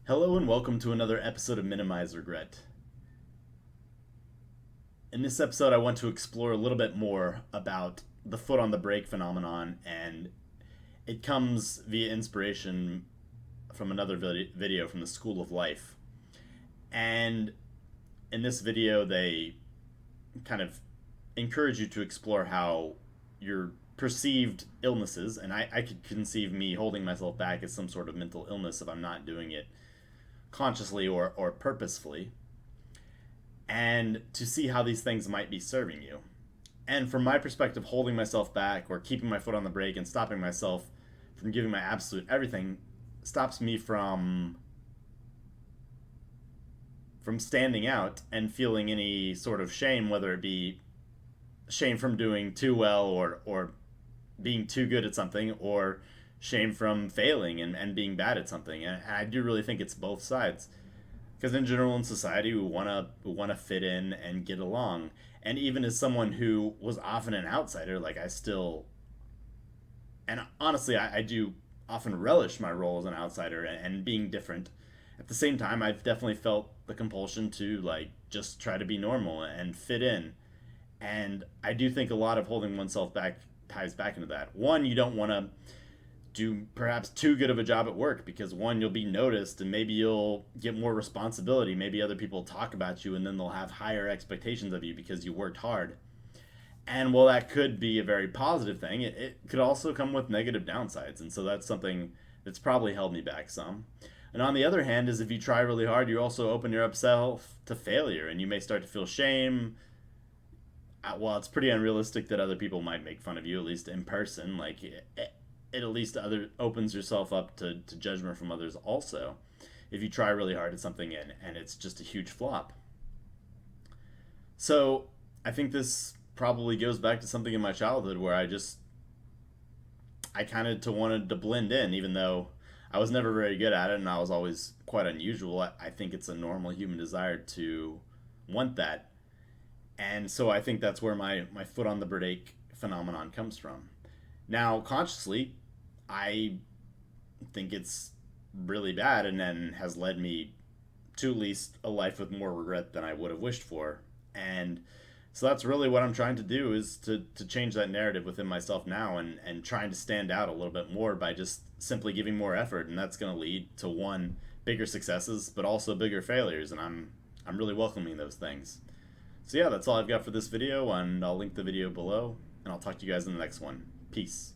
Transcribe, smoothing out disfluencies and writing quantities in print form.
Hello and welcome to another episode of Minimize Regret. In this episode, I want to explore a little bit more about the foot on the brake phenomenon, and it comes via inspiration from another video from the School of Life. And in this video, they kind of encourage you to explore how your perceived illnesses, and I could conceive me holding myself back as some sort of mental illness if I'm not doing it consciously or purposefully, and to see how these things might be serving you. And from my perspective, holding myself back or keeping my foot on the brake and stopping myself from giving my absolute everything stops me from standing out and feeling any sort of shame, whether it be shame from doing too well or being too good at something, or shame from failing and being bad at something. And I do really think it's both sides, because in general in society we want to fit in and get along. And even as someone who was often an outsider, like I still, and honestly I do often relish my role as an outsider and being different. At the same time, I've definitely felt the compulsion to like just try to be normal and fit in. And I do think a lot of holding oneself back ties back into that. One, you don't want to do perhaps too good of a job at work, because one, you'll be noticed and maybe you'll get more responsibility. Maybe other people talk about you and then they'll have higher expectations of you because you worked hard. And while that could be a very positive thing, it could also come with negative downsides. And so that's something that's probably held me back some. And on the other hand, is if you try really hard, you also open yourself to failure, and you may start to feel shame. Well, it's pretty unrealistic that other people might make fun of you, at least in person. Like it at least other opens yourself up to judgment from others also, if you try really hard at something and it's just a huge flop. So I think this probably goes back to something in my childhood where I kind of wanted to blend in, even though I was never very good at it and I was always quite unusual. I think it's a normal human desire to want that. And so I think that's where my foot on the brake phenomenon comes from. Now, consciously, I think it's really bad, and then has led me to at least a life with more regret than I would have wished for. And so that's really what I'm trying to do, is to change that narrative within myself now, and trying to stand out a little bit more by just simply giving more effort. And that's going to lead to, one, bigger successes, but also bigger failures. And I'm really welcoming those things. So yeah, that's all I've got for this video, and I'll link the video below, and I'll talk to you guys in the next one. Peace.